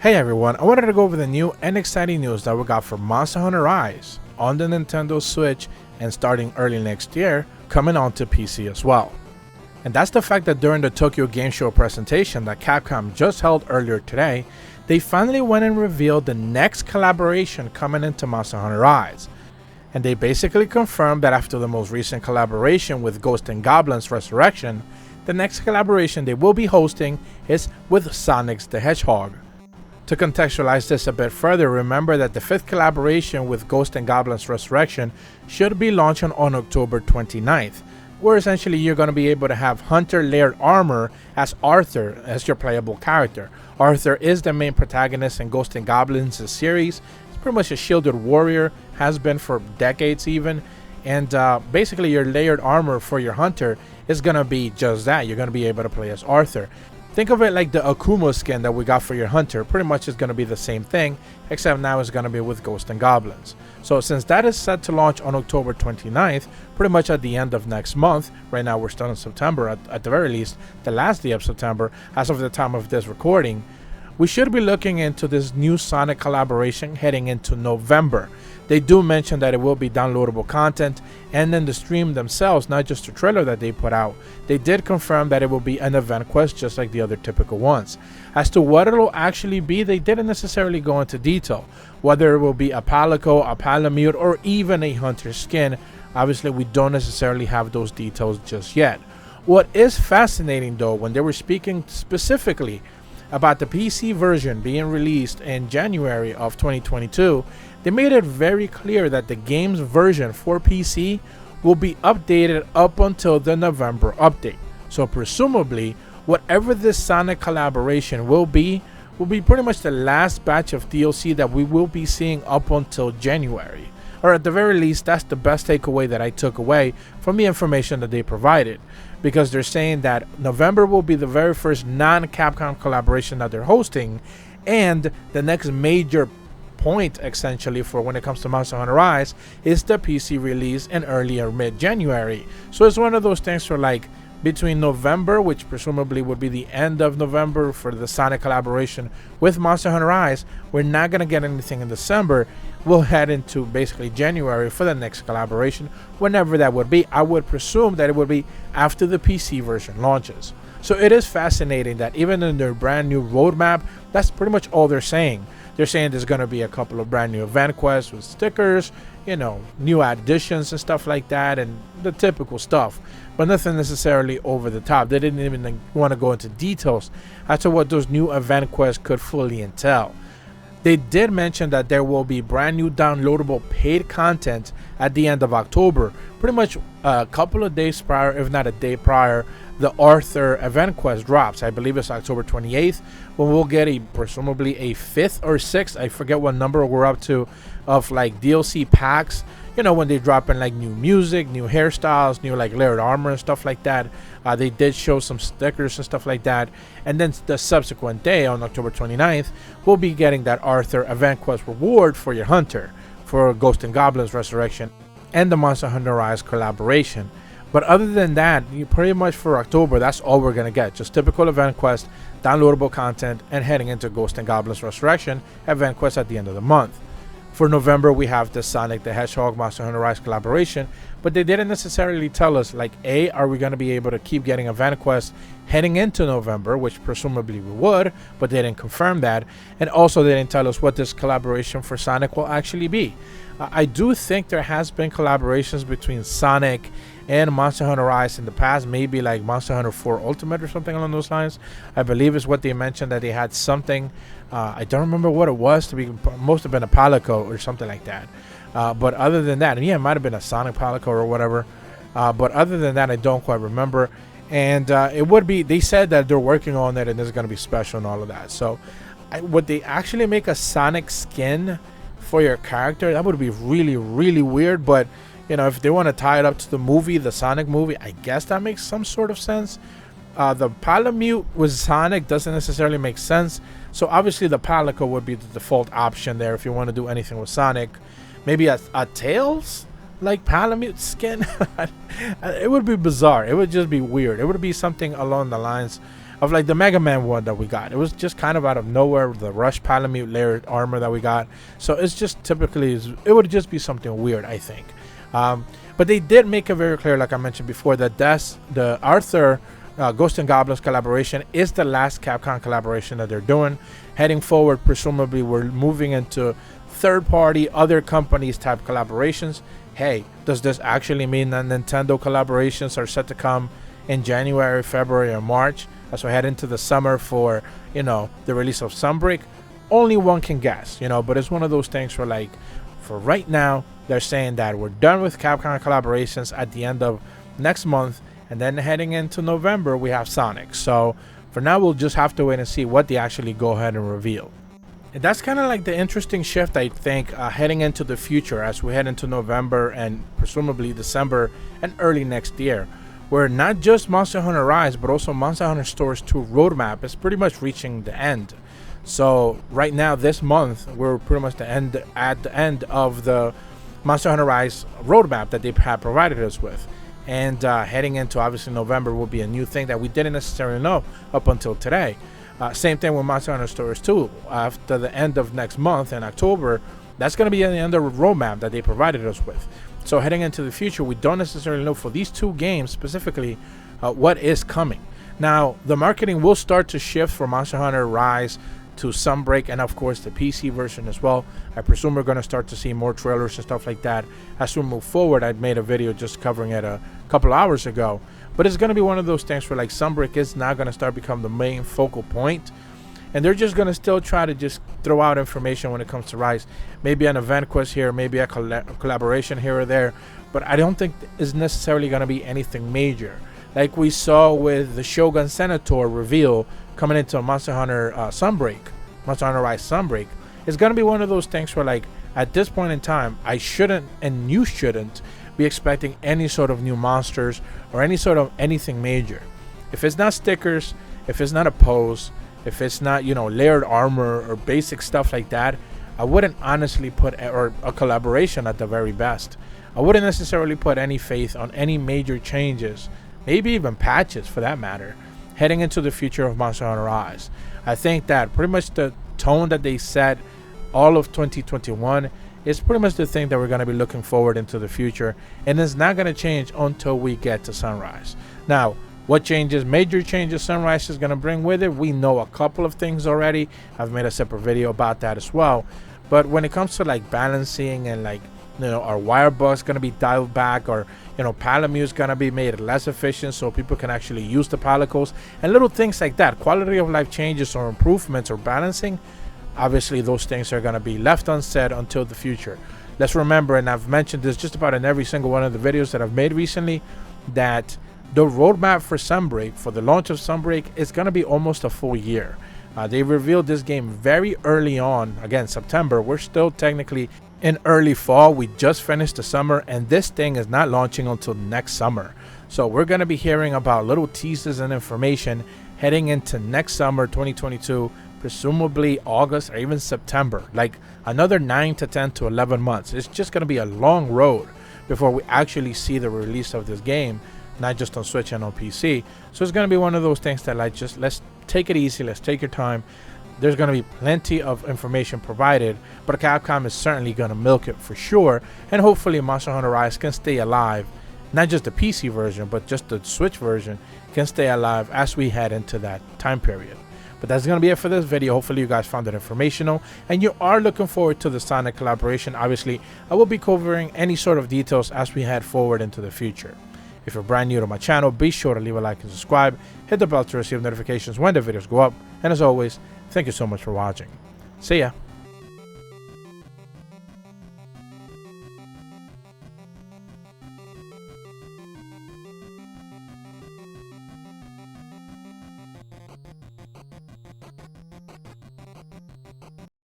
Hey everyone, I wanted to go over the new and exciting news that we got for Monster Hunter Rise on the Nintendo Switch and starting early next year, coming onto PC as well. And that's the fact that during the Tokyo Game Show presentation that Capcom just held earlier today, they finally went and revealed the next collaboration coming into Monster Hunter Rise. And they basically confirmed that after the most recent collaboration with Ghosts and Goblins Resurrection, the next collaboration they will be hosting is with Sonic the Hedgehog. To contextualize this a bit further, remember that the 5th collaboration with Ghosts and Goblins Resurrection should be launching on October 29th, where essentially you're going to be able to have Hunter Layered Armor as Arthur as your playable character. Arthur is the main protagonist in Ghosts and Goblins series. He's pretty much a shielded warrior, has been for decades even, and basically your layered armor for your Hunter is going to be just that. You're going to be able to play as Arthur. Think of it like the Akuma skin that we got for your Hunter. Pretty much is going to be the same thing, except now it's going to be with Ghosts and Goblins. So since that is set to launch on October 29th, pretty much at the end of next month, right now we're still in September, at the very least, the last day of September, as of the time of this recording, we should be looking into this new Sonic collaboration heading into November. They do mention that it will be downloadable content, and then the stream themselves, not just the trailer that they put out, they did confirm that it will be an event quest just like the other typical ones. As to what it will actually be, they didn't necessarily go into detail. Whether it will be a Palico, a Palamute, or even a Hunter skin, obviously we don't necessarily have those details just yet. What is fascinating though, when they were speaking specifically about the PC version being released in January of 2022, they made it very clear that the game's version for PC will be updated up until the November update. So presumably, whatever this Sonic collaboration will be pretty much the last batch of DLC that we will be seeing up until January. Or at the very least, that's the best takeaway that I took away from the information that they provided. Because they're saying that November will be the very first non-Capcom collaboration that they're hosting, and the next major point essentially for when it comes to Monster Hunter Rise is the PC release in early or mid-January. So it's one of those things where like between November, which presumably would be the end of November for the Sonic collaboration with Monster Hunter Rise, we're not going to get anything in December. We'll head into basically January for the next collaboration, whenever that would be. I would presume that it would be after the PC version launches. So it is fascinating that even in their brand new roadmap, that's pretty much all they're saying. They're saying there's going to be a couple of brand new event quests with stickers, you know, new additions and stuff like that, and the typical stuff, but nothing necessarily over the top. They didn't even want to go into details as to what those new event quests could fully entail. They did mention that there will be brand new downloadable paid content at the end of October, pretty much a couple of days prior, if not a day prior, the Arthur event quest drops. I believe it's October 28th, when we'll get presumably a 5th or 6th, I forget what number we're up to, of like DLC packs. You know, when they drop in like new music, new hairstyles, new like layered armor and stuff like that. They did show some stickers and stuff like that. And then the subsequent day on October 29th, we'll be getting that Arthur event quest reward for your Hunter, for Ghosts and Goblins Resurrection and the Monster Hunter Rise collaboration. But other than that, pretty much for October, that's all we're going to get. Just typical event quest, downloadable content, and heading into Ghosts and Goblins Resurrection event quest at the end of the month. For November, we have the Sonic the Hedgehog Monster Hunter Rise collaboration, but they didn't necessarily tell us, like, A, are we going to be able to keep getting event quests heading into November, which presumably we would, but they didn't confirm that, and also they didn't tell us what this collaboration for Sonic will actually be. I do think there has been collaborations between Sonic and Monster Hunter Rise in the past, maybe like Monster Hunter 4 Ultimate or something along those lines. I believe is what they mentioned, that they had something. I don't remember what it was. To be, must have been a Palico or something like that. But other than that, and yeah, it might have been a Sonic Palico or whatever. But other than that, I don't quite remember. And it would be, they said that they're working on it and it's going to be special and all of that. So would they actually make a Sonic skin for your character? That would be really, really weird. But you know, if they want to tie it up to the movie, the Sonic movie, I guess that makes some sort of sense. The Palamute with Sonic doesn't necessarily make sense. So obviously the Palico would be the default option there if you want to do anything with Sonic. Maybe a Tails like Palamute skin. It would be bizarre. It would just be weird. It would be something along the lines of like the Mega Man one that we got. It was just kind of out of nowhere, the Rush Palamute layered armor that we got. So it's just typically, it would just be something weird, I think. But they did make it very clear, like I mentioned before, that the Arthur Ghosts and Goblins collaboration is the last Capcom collaboration that they're doing. Heading forward, presumably we're moving into third-party, other companies type collaborations. Hey, does this actually mean that Nintendo collaborations are set to come in January, February, or March as we head into the summer for, you know, the release of Sunbreak? Only one can guess, you know, but it's one of those things where, like, for right now, they're saying that we're done with Capcom collaborations at the end of next month, and then heading into November, we have Sonic. So for now, we'll just have to wait and see what they actually go ahead and reveal. And that's kind of like the interesting shift, I think, heading into the future as we head into November and presumably December and early next year, where not just Monster Hunter Rise, but also Monster Hunter Stories 2 roadmap is pretty much reaching the end. So right now, this month, we're pretty much at the end of the Monster Hunter Rise roadmap that they have provided us with. And heading into, obviously, November will be a new thing that we didn't necessarily know up until today. Same thing with Monster Hunter Stories 2. After the end of next month in October, that's going to be the end of the roadmap that they provided us with. So heading into the future, we don't necessarily know for these two games specifically what is coming. Now, the marketing will start to shift for Monster Hunter Rise to Sunbreak and, of course, the PC version as well. I presume we're going to start to see more trailers and stuff like that as we move forward. I made a video just covering it a couple hours ago. But it's going to be one of those things where, like, Sunbreak is now going to start become the main focal point. And they're just going to still try to just throw out information when it comes to Rise. Maybe an event quest here, maybe a collaboration here or there. But I don't think it's necessarily going to be anything major. Like we saw with the Shogun Senator reveal coming into Monster Hunter Sunbreak, Monster Hunter Rise Sunbreak. It's going to be one of those things where, like, at this point in time, I shouldn't and you shouldn't be expecting any sort of new monsters or any sort of anything major. If it's not stickers, if it's not a pose, if it's not, you know, layered armor or basic stuff like that, I wouldn't honestly put, or a collaboration at the very best, I wouldn't necessarily put any faith on any major changes, maybe even patches for that matter, heading into the future of Monster Hunter Rise. I think that pretty much the tone that they set all of 2021 is pretty much the thing that we're going to be looking forward into the future, and it's not going to change until we get to Sunrise. Now, what changes, major changes Sunrise is going to bring with it, we know a couple of things already. I've made a separate video about that as well. But when it comes to, like, balancing and, like, you know, our wire bug's going to be dialed back, or, you know, Palamute is going to be made less efficient so people can actually use the Palicles, and little things like that, quality of life changes or improvements or balancing. Obviously, those things are going to be left unsaid until the future. Let's remember, and I've mentioned this just about in every single one of the videos that I've made recently, that the roadmap for Sunbreak, for the launch of Sunbreak, is going to be almost a full year. They revealed this game very early on, again, September. We're still technically in early fall. We just finished the summer, and this thing is not launching until next summer. So we're going to be hearing about little teases and information heading into next summer, 2022, presumably August or even September, like another 9 to 10 to 11 months. It's just going to be a long road before we actually see the release of this game, not just on Switch and on PC. So it's going to be one of those things that, like, just let's take it easy, let's take your time. There's going to be plenty of information provided, but Capcom is certainly going to milk it for sure, and hopefully Monster Hunter Rise can stay alive. Not just the PC version, but just the Switch version can stay alive as we head into that time period. But that's going to be it for this video. Hopefully you guys found it informational and you are looking forward to the Sonic collaboration. Obviously, I will be covering any sort of details as we head forward into the future. If you're brand new to my channel, be sure to leave a like and subscribe. Hit the bell to receive notifications when the videos go up. And as always, thank you so much for watching. See ya.